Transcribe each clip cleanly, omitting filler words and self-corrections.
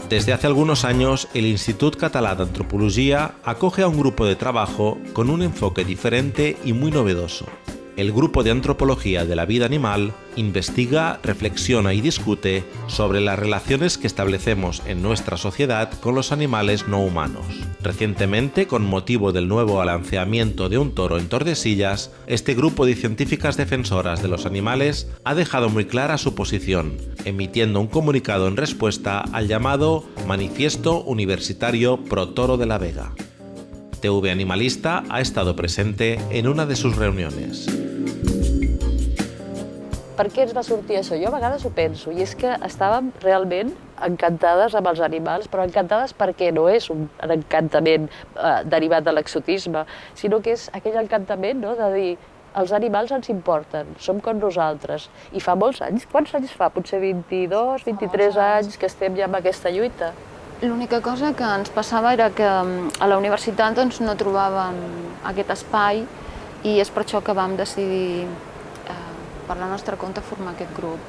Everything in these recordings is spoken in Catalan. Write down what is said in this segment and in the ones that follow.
Desde hace algunos años, el Institut Català d'Antropología acoge a un grupo de trabajo con un enfoque diferente y muy novedoso. El Grupo de Antropología de la Vida Animal investiga, reflexiona y discute sobre las relaciones que establecemos en nuestra sociedad con los animales no humanos. Recientemente, con motivo del nuevo balanceamiento de un toro en Tordesillas, este grupo de científicas defensoras de los animales ha dejado muy clara su posición, emitiendo un comunicado en respuesta al llamado Manifiesto Universitario Pro Toro de la Vega. TV Animalista ha estado presente en una de sus reuniones. Per què ens va sortir això? Jo a vegades ho penso, i és que estàvem realment encantades amb els animals, però encantades perquè no és un encantament derivat de l'exotisme, sinó que és aquell encantament de dir els animals ens importen, som com nosaltres. I fa molts anys, quants anys fa? Potser 22, 23 anys que estem ja en aquesta lluita. L'única cosa que ens passava era que a la universitat no trobàvem aquest espai i és per això que vam decidir per la nostra compte formar aquest grup.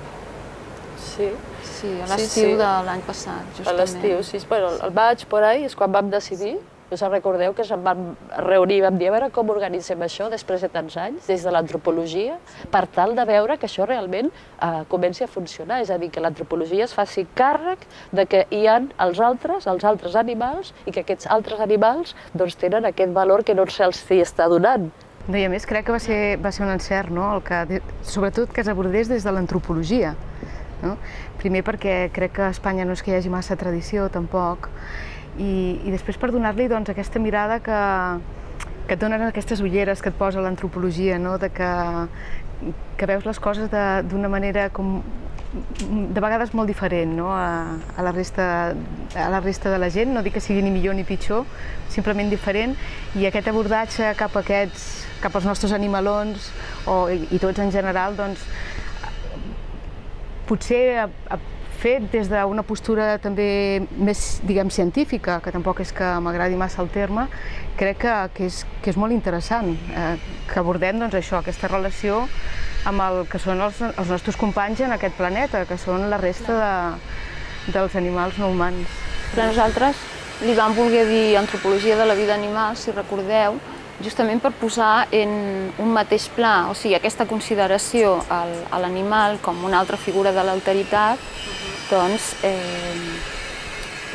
Sí? Sí, a l'estiu de l'any passat, justament. A l'estiu, sí. Bueno, el maig, por ahí, és quan vam decidir. Us recordeu que ens vam reunir i vam dir a veure com organitzem això després de tants anys, des de l'antropologia, per tal de veure que això realment comenci a funcionar. És a dir, que l'antropologia es faci càrrec de que hi ha els altres animals i que aquests altres animals tenen aquest valor que no se'ls està donant. No, i a més crec que va ser un encert, no? Sobretot que s'abordés des de l'antropologia. No? Primer perquè crec que a Espanya no és que hi hagi massa tradició tampoc, i després per donar-li aquesta mirada que et donen aquestes ulleres que et posa l'antropologia, no? Que veus les coses d'una manera com de vegades molt diferent, no? a la resta de la gent, no dic que sigui ni millor ni pitjor, simplement diferent, i aquest abordatge cap als nostres animalons i tots en general, potser fet des d'una postura també més, diguem, científica, que tampoc és que m'agradi massa el terme, crec que és molt interessant que abordem això, aquesta relació amb el que són els nostres companys en aquest planeta, que són la resta dels animals no humans. Però nosaltres li vam voler dir antropologia de la vida animal, si recordeu, justament per posar en un mateix pla, o sigui, aquesta consideració a l'animal com una altra figura de l'alteritat, doncs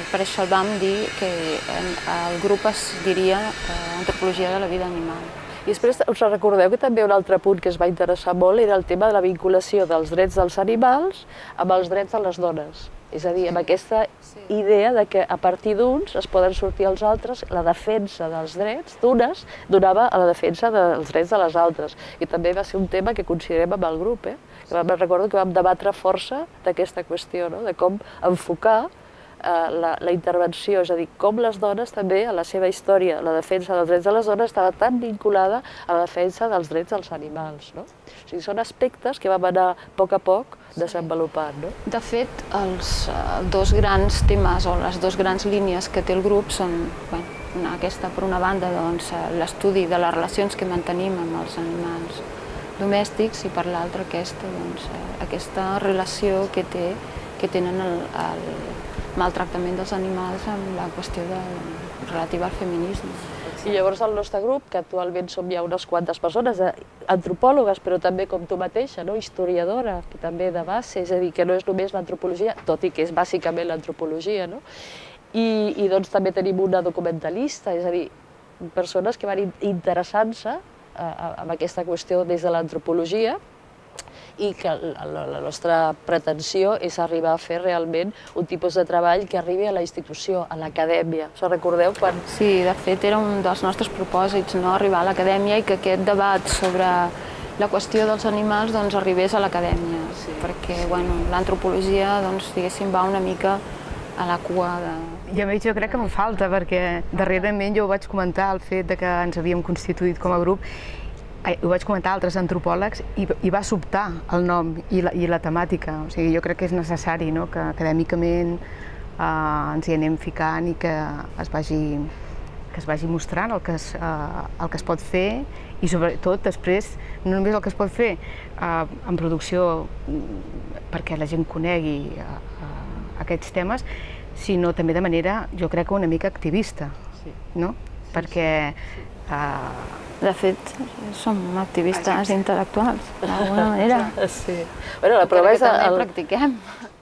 per això el vam dir que el grup es diria antropologia de la vida animal. I després us recordeu que també un altre punt que es va interessar molt era el tema de la vinculació dels drets dels animals amb els drets de les dones. És a dir, amb aquesta idea de que a partir d'uns es poden sortir els altres, la defensa dels drets d'unes donava a la defensa dels drets de les altres. I també va ser un tema que considerem amb el grup. Recordo que vam debatre força d'aquesta qüestió, de com enfocar la intervenció, és a dir, com les dones també, a la seva història, la defensa dels drets de les dones estava tan vinculada a la defensa dels drets dels animals. O sigui, són aspectes que vam anar a poc desenvolupant. De fet, els dos grans temes o les dues grans línies que té el grup són, aquesta per una banda, l'estudi de les relacions que mantenim amb els animals domèstics i per l'altra aquesta relació que tenen el maltractament dels animals amb la qüestió relativa al feminisme. I llavors el nostre grup, que actualment som ja unes quantes persones, antropòlogues, però també com tu mateixa, historiadora, que també de base, és a dir, que no és només l'antropologia, tot i que és bàsicament l'antropologia, i doncs també tenim una documentalista, és a dir, persones que van interessant-se en aquesta qüestió des de l'antropologia, i que la nostra pretensió és arribar a fer realment un tipus de treball que arribi a la institució, a l'acadèmia. Us recordeu quan? Sí, de fet era un dels nostres propòsits, arribar a l'acadèmia i que aquest debat sobre la qüestió dels animals arribés a l'acadèmia, perquè l'antropologia, diguéssim, va una mica a la cua de... I a més jo crec que em falta, perquè darrerament jo ho vaig comentar, el fet que ens havíem constituït com a grup, ho vaig comentar a altres antropòlegs i va sobtar el nom i la temàtica. O sigui, jo crec que és necessari que acadèmicament ens hi anem ficant i que es vagi mostrant el que es pot fer i sobretot després, no només el que es pot fer en producció perquè la gent conegui aquests temes, sinó també de manera, jo crec que una mica activista, no? Perquè... De fet, som activistes intel·lectuals, d'alguna manera. Sí. Bueno, la prova és... També practiquem.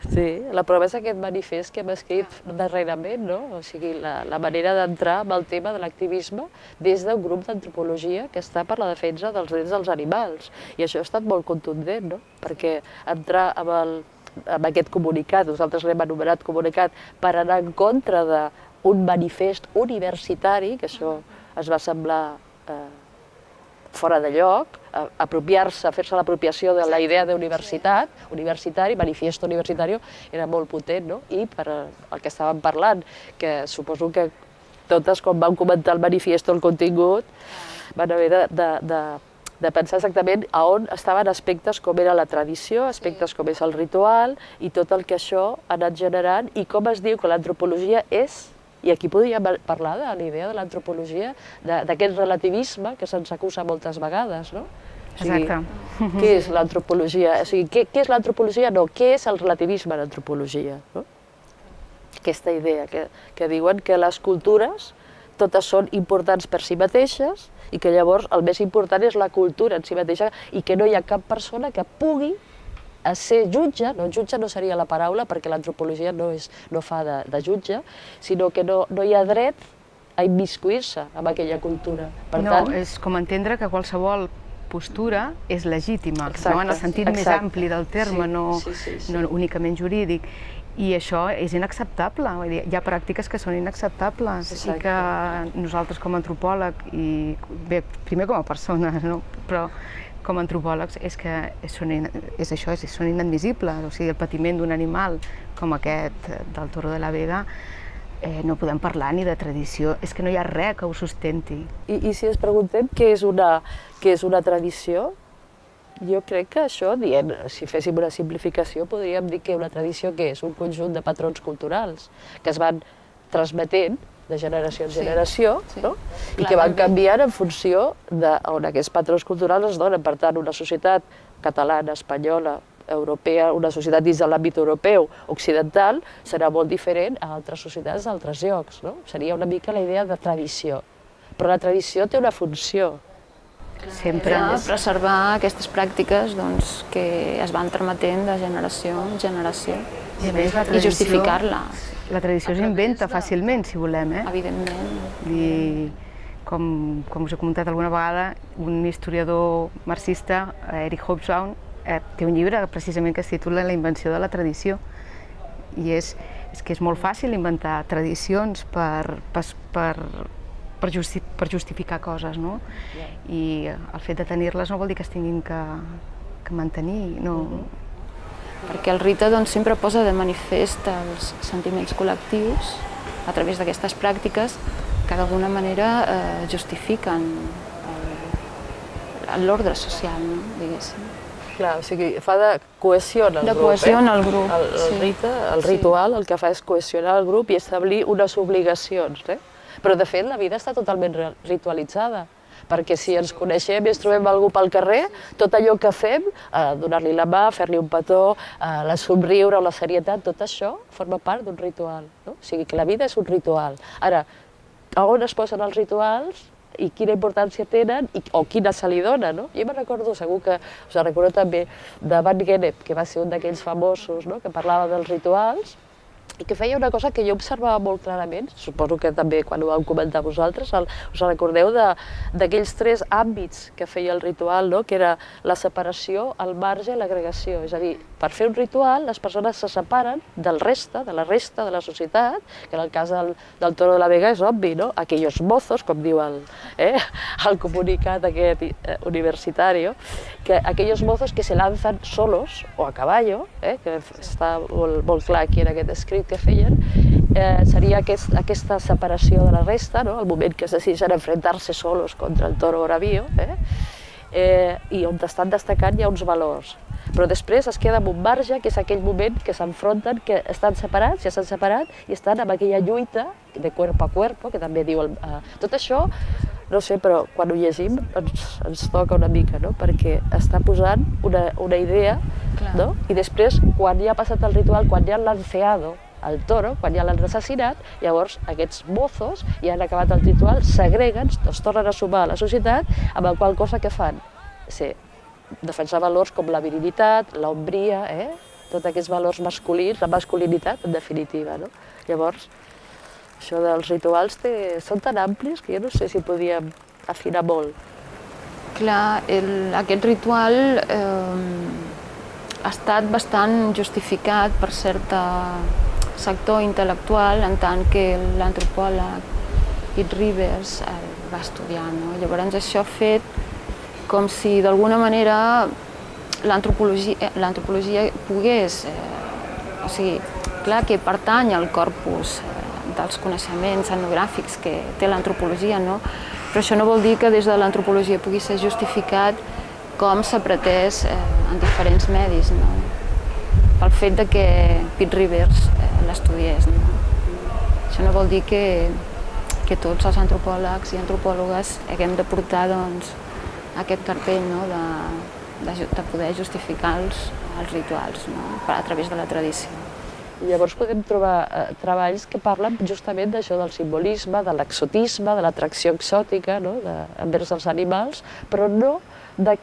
Sí, la prova és aquest manifest que hem escrit darrerament, no? O sigui, la manera d'entrar amb el tema de l'activisme des d'un grup d'antropologia que està per la defensa dels drets dels animals. I això ha estat molt contundent, no? Perquè entrar amb aquest comunicat, nosaltres l'hem anomenat comunicat, per anar en contra d'un manifest universitari, que això es va semblar fora de lloc, apropiar-se, fer-se l'apropiació de la idea d'universitat, universitari, manifiesto universitario, era molt potent, no? I per el que estàvem parlant, que suposo que totes, quan vam comentar el manifiesto, el contingut, van haver de pensar exactament a on estaven aspectes com era la tradició, aspectes com és el ritual, i tot el que això ha anat generant, i com es diu que l'antropologia és. I aquí podríem parlar de la idea de l'antropologia, d'aquest relativisme que se'ns acusa moltes vegades, no? Exacte. Què és l'antropologia? O sigui, què és l'antropologia? No, què és el relativisme en antropologia? Aquesta idea que diuen que les cultures totes són importants per si mateixes i que llavors el més important és la cultura en si mateixa i que no hi ha cap persona que pugui a ser jutge, jutge no seria la paraula perquè l'antropologia no fa de jutge, sinó que no hi ha dret a immiscuir-se en aquella cultura. Per tant, és com entendre que qualsevol postura és legítima, en el sentit més ampli del terme, no únicament jurídic. I això és inacceptable, hi ha pràctiques que són inacceptables i que nosaltres com a antropòleg, i bé, primer com a persones, però com a antropòlegs és que és això, són inadmissibles. O sigui, el patiment d'un animal com aquest del toro de la Vega no podem parlar ni de tradició, és que no hi ha res que ho sustenti. I si ens preguntem què és una tradició, jo crec que això, si féssim una simplificació, podríem dir que una tradició que és un conjunt de patrons culturals que es van transmetent de generació en generació, i que van canviant en funció d'on aquests patrons culturals es donen. Per tant, una societat catalana, espanyola, europea, una societat dins de l'àmbit europeu, occidental, serà molt diferent a altres societats d'altres llocs. Seria una mica la idea de tradició. Però la tradició té una funció. Sempre preservar aquestes pràctiques que es van transmetent de generació en generació i justificar-la. La tradició s'inventa fàcilment, si volem, Evidentment. I com us he comentat alguna vegada, un historiador marxista, Eric Hobsbawm, té un llibre precisament que es titula La invenció de la tradició. I és que és molt fàcil inventar tradicions per justificar coses, no? I el fet de tenir-les no vol dir que es tinguin que mantenir, no. Perquè el rite sempre posa de manifest els sentiments col·lectius a través d'aquestes pràctiques que d'alguna manera justifiquen l'ordre social, diguéssim. Clar, o sigui, fa de cohesió en el grup. De cohesió en el grup. El ritual el que fa és cohesionar el grup i establir unes obligacions. Però, de fet, la vida està totalment ritualitzada. Perquè si ens coneixem i ens trobem algú pel carrer, tot allò que fem, donar-li la mà, fer-li un petó, la somriure o la serietat, tot això forma part d'un ritual. O sigui que la vida és un ritual. Ara, on es posen els rituals i quina importància tenen o quina se li dona? Jo me'n recordo, segur que us recordo també, de Van Gennep, que va ser un d'aquells famosos que parlava dels rituals, i que feia una cosa que jo observava molt clarament, suposo que també quan ho vam comentar vosaltres, us recordeu d'aquells 3 àmbits que feia el ritual, que era la separació, el marge i l'agregació. És a dir, per fer un ritual les persones se separen de la resta de la societat, que en el cas del toro de la Vega és obvi, aquellos mozos, com diu el comunicat aquest universitari, que aquellos mozos que se lanzan solos o a caballo, que està molt clar aquí en aquest escrit que feien, seria aquesta separació de la resta, el moment que es decideixen enfrontar-se solos contra el toro bravío, i on estan destacant hi ha uns valors. Però després es queda en un marge, que és aquell moment que s'enfronten, que estan separats, ja s'han separat, i estan en aquella lluita de cuerpo a cuerpo, que també diu... Tot això, no sé, però quan ho llegim ens toca una mica, perquè està posant una idea, i després, quan ja ha passat el ritual, quan ja han lanceado el toro, quan ja l'han assassinat, llavors aquests mozos, ja han acabat el ritual, s'agreguen, es tornen a sumar a la societat, amb la qual cosa que fan? Sí, defensar valors com la virilitat, l'ombria, tots aquests valors masculins, la masculinitat, en definitiva. No? Llavors, això dels rituals són tan amplis que jo no sé si podíem afinar molt. Clar, aquest ritual ha estat bastant justificat per cert sector intel·lectual, en tant que l'antropòleg Piet Rivers el va estudiar. No? Llavors això ha fet com si d'alguna manera l'antropologia pogués, o sigui, clar que pertany al corpus dels coneixements etnogràfics que té l'antropologia, no? Però això no vol dir que des de l'antropologia pugui ser justificat com s'ha pretès en diferents medis, no? Pel fet de que Piet Rivers l'estudiés. No? Això no vol dir que tots els antropòlegs i antropòlogues haguem de portar aquest cartell, no? de poder justificar els rituals, no? A través de la tradició. Llavors podem trobar treballs que parlen justament d'això, del simbolisme, de l'exotisme, de l'atracció exòtica, no? Envers els animals, però no de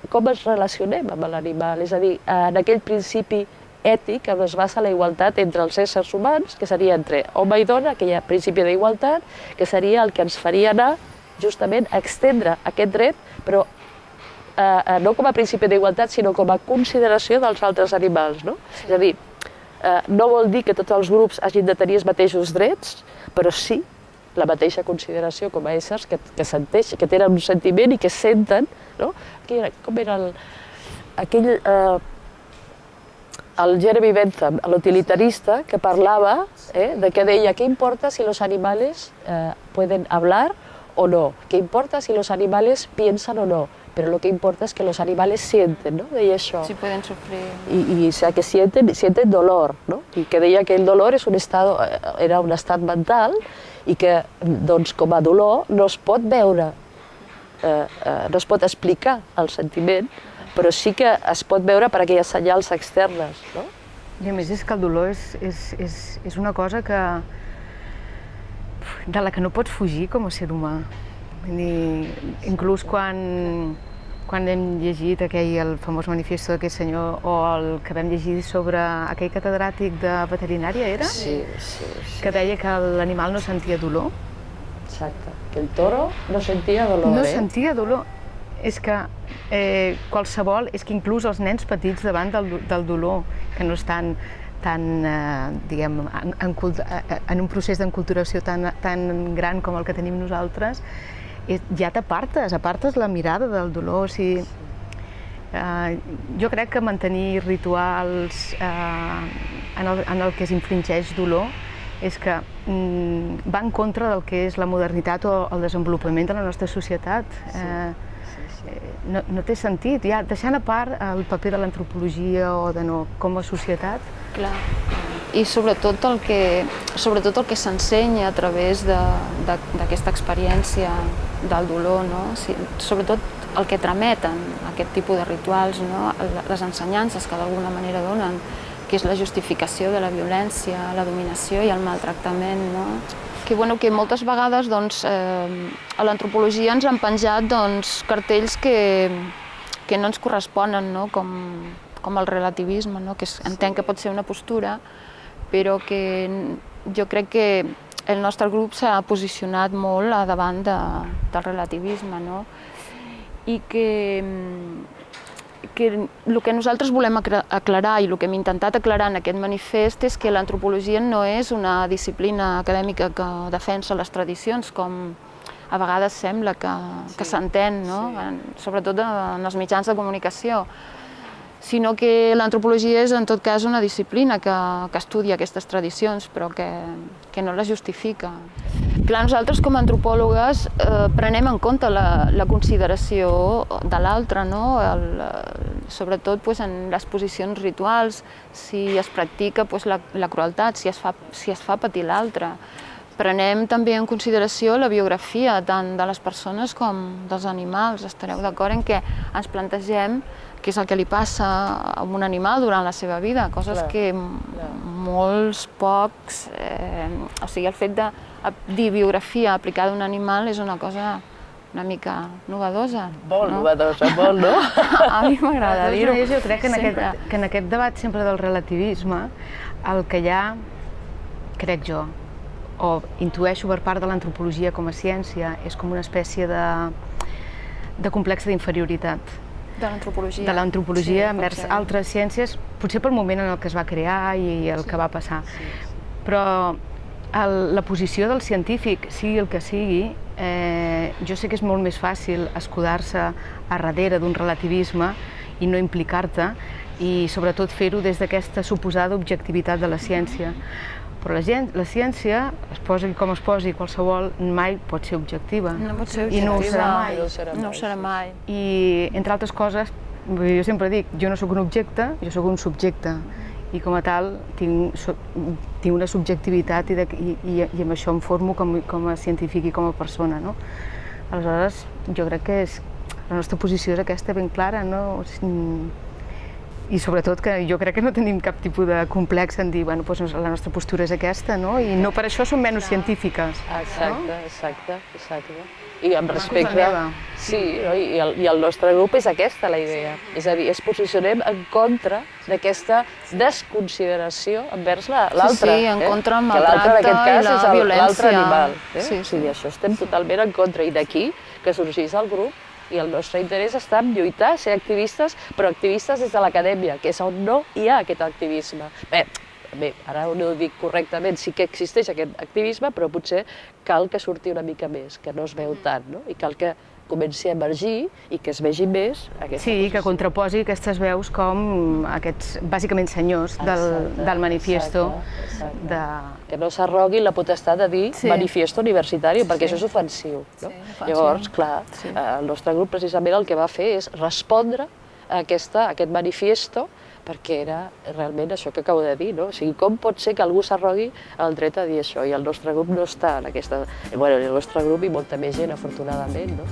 com ens relacionem amb l'animal, és a dir, en aquell principi ètic on es basa la igualtat entre els éssers humans, que seria entre home i dona, aquell principi d'igualtat, que seria el que ens faria anar justament a extendre aquest dret, però no com a principi d'igualtat, sinó com a consideració dels altres animals. No? És a dir, no vol dir que tots els grups hagin de tenir els mateixos drets, però sí la mateixa consideració com a éssers que tenen un sentiment i que senten, no? Com era aquell el Jeremy Bentham, l'utilitarista, que parlava, de que deia, ¿qué importa si los animales pueden hablar o no? ¿Qué importa si los animales piensan o no? Pero lo que importa es que los animales sienten, ¿no? Deia això. Sí, pueden sufrir. O sea, que sienten dolor, ¿no? Y que deia que el dolor era un estat mental i que, doncs, com a dolor no es pot veure, no es pot explicar el sentiment, però sí que es pot veure per aquelles senyals externes, no? I a més és que el dolor és una cosa de la que no pots fugir com a ser humà. Inclús quan hem llegit el famós manifiesto d'aquest senyor o el que vam llegir sobre aquell catedràtic de veterinària, era? Sí. Que deia que l'animal no sentia dolor. Exacte, que el toro no sentia dolor, No sentia dolor. És que qualsevol, és que inclús els nens petits davant del dolor, que no estan diguem, en un procés d'enculturació tan gran com el que tenim nosaltres, ja apartes la mirada del dolor. O sigui, jo crec que mantenir rituals en el que es infringeix dolor és que va en contra del que és la modernitat o el desenvolupament de la nostra societat. No té sentit, ja deixant a part el paper de l'antropologia o de no, com a societat. Clar. I sobretot el que s'ensenya a través d'aquesta experiència del dolor, no? Sobretot el que trameten aquest tipus de rituals, no? Les ensenyances que d'alguna manera donen, que és la justificació de la violència, la dominació i el maltractament, no? Que moltes vegades a l'antropologia ens han penjat cartells que no ens corresponen, no? Com el relativisme, no? Que entenc que pot ser una postura, però que jo crec que el nostre grup s'ha posicionat molt a davant del relativisme, no? I que el que nosaltres volem aclarar i el que hem intentat aclarar en aquest manifest és que l'antropologia no és una disciplina acadèmica que defensa les tradicions, com a vegades sembla que s'entén, no? Sobretot en els mitjans de comunicació, sinó que l'antropologia és en tot cas una disciplina que estudia aquestes tradicions però que no les justifica. Clar, nosaltres com a antropòlogues prenem en compte la consideració de l'altre, no? Sobretot en les posicions rituals, si es practica la crueltat, si es fa patir l'altre. Prenem també en consideració la biografia tant de les persones com dels animals. Estareu d'acord en què ens plantegem què és el que li passa a un animal durant la seva vida, coses que molts pocs... O sigui, el fet de dir biografia aplicada a un animal és una cosa una mica novedosa. Molt novedosa, molt, no? A mi m'agrada dir-ho. Jo crec que en aquest debat sempre del relativisme el que hi ha, crec jo, o intueixo per part de l'antropologia com a ciència, és com una espècie de complex d'inferioritat. De l'antropologia. De l'antropologia envers altres ciències, potser pel moment en el que es va crear i el que va passar. Però la posició del científic, sigui el que sigui, jo sé que és molt més fàcil escudar-se a darrere d'un relativisme i no implicar-te, i sobretot fer-ho des d'aquesta suposada objectivitat de la ciència. Però la ciència, es posi com es posi qualsevol, mai pot ser objectiva. No pot ser objectiva. I no ho serà mai. No ho serà mai. I, entre altres coses, jo sempre dic, jo no sóc un objecte, jo sóc un subjecte. I com a tal tinc una subjectivitat i amb això em formo com a científic i com a persona, no? Aleshores, jo crec que la nostra posició és aquesta ben clara, no? I sobretot que jo crec que no tenim cap tipus de complex en dir, bueno, doncs la nostra postura és aquesta, no? I no per això som menys científiques. Exacte. I amb respecte... Sí, i el nostre grup és aquesta la idea. És a dir, ens posicionem en contra d'aquesta desconsideració envers l'altre. Sí, en contra el maltracte i la violència. Que l'altre, en aquest cas, és l'altre animal. O sigui, això estem totalment en contra. I d'aquí que sorgís el grup i el nostre interès està en lluitar, ser activistes, però activistes des de l'acadèmia, que és on no hi ha aquest activisme. Bé, ara no ho dic correctament, sí que existeix aquest activisme, però potser cal que surti una mica més, que no es veu tant, no? I cal que comenci a emergir i que es vegi més aquesta posició. Sí, que contraposi aquestes veus com aquests, bàsicament, senyors del manifiesto. Que no s'arrogui la potestat de dir manifiesto universitari, perquè això és ofensiu. Llavors, clar, el nostre grup precisament el que va fer és respondre a aquest manifiesto, perquè era realment això que acabo de dir, no? O sigui, com pot ser que algú s'arrogui el dret a dir això? I el nostre grup no està en aquesta... Bueno, el nostre grup i molta més gent, afortunadament, no?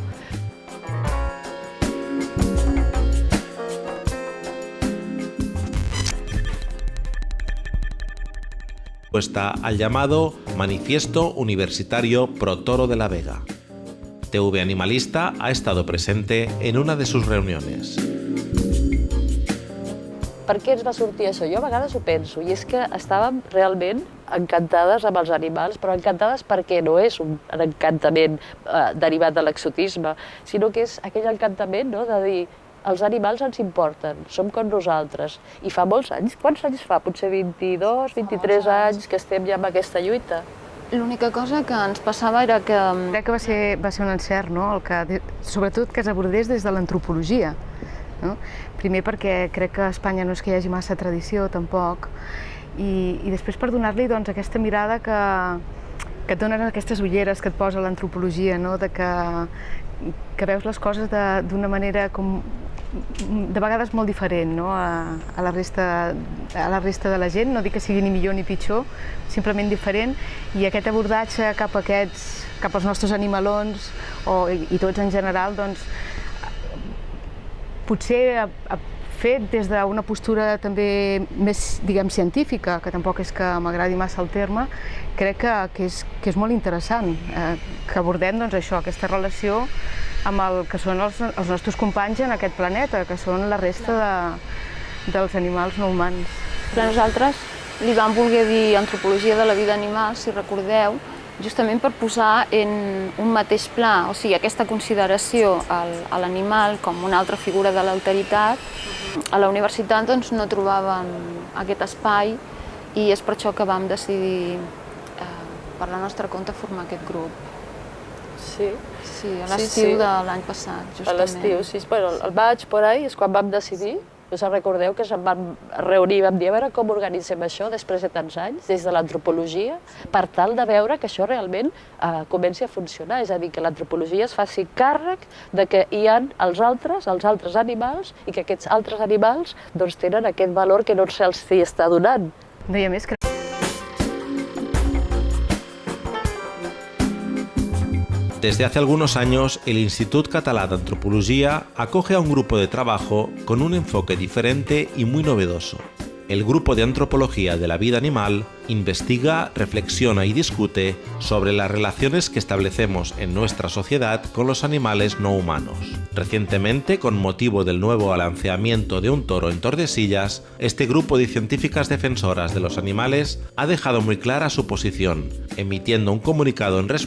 Está al llamado Manifiesto Universitario Pro Toro de la Vega. TV Animalista ha estado presente en una de sus reuniones. Per què ens va sortir això? Jo a vegades ho penso, i és que estàvem realment encantades amb els animals, però encantades perquè no és un encantament derivat de l'exotisme, sinó que és aquell encantament, no?, de dir els animals ens importen, som com nosaltres. I fa molts anys, quants anys fa? Potser 22, 23 anys que estem ja amb aquesta lluita. L'única cosa que ens passava era que... Crec que va ser un encert, no?, sobretot que s'abordés des de l'antropologia. Primer perquè crec que a Espanya no és que hi hagi massa tradició, tampoc, i després per donar-li aquesta mirada que et donen aquestes ulleres que et posa l'antropologia, que veus les coses d'una manera de vegades molt diferent a la resta de la gent, no dic que sigui ni millor ni pitjor, simplement diferent, i aquest abordatge cap als nostres animalons i tots en general, doncs, potser fet des d'una postura també més, diguem, científica, que tampoc és que m'agradi massa el terme, crec que és molt interessant que abordem això, aquesta relació amb el que són els nostres companys en aquest planeta, que són la resta dels animals no humans. Però nosaltres li vam voler dir antropologia de la vida animal, si recordeu, justament per posar en un mateix pla, o sigui, aquesta consideració a l'animal com una altra figura de l'alteritat. A la universitat doncs, no trobàvem aquest espai i és per això que vam decidir, per la nostra compte, formar aquest grup. Sí? Sí, a l'estiu de l'any passat, justament. A l'estiu, sí. El maig, por ahí, és quan vam decidir. Us recordeu que ens vam reunir i vam dir a veure com organitzem això després de tants anys, des de l'antropologia, per tal de veure que això realment comenci a funcionar. És a dir, que l'antropologia es faci càrrec de que hi ha els altres animals i que aquests altres animals doncs, tenen aquest valor que no se'ls està donant. No hi ha més que... Desde hace algunos años, el Institut Català d'Antropologia acoge a un grupo de trabajo con un enfoque diferente y muy novedoso. El grupo de antropología de la vida animal investiga, reflexiona y discute sobre las relaciones que establecemos en nuestra sociedad con los animales no humanos. Recientemente, con motivo del nuevo alanceamiento de un toro en Tordesillas, este grupo de científicas defensoras de los animales ha dejado muy clara su posición, emitiendo un comunicado en respuesta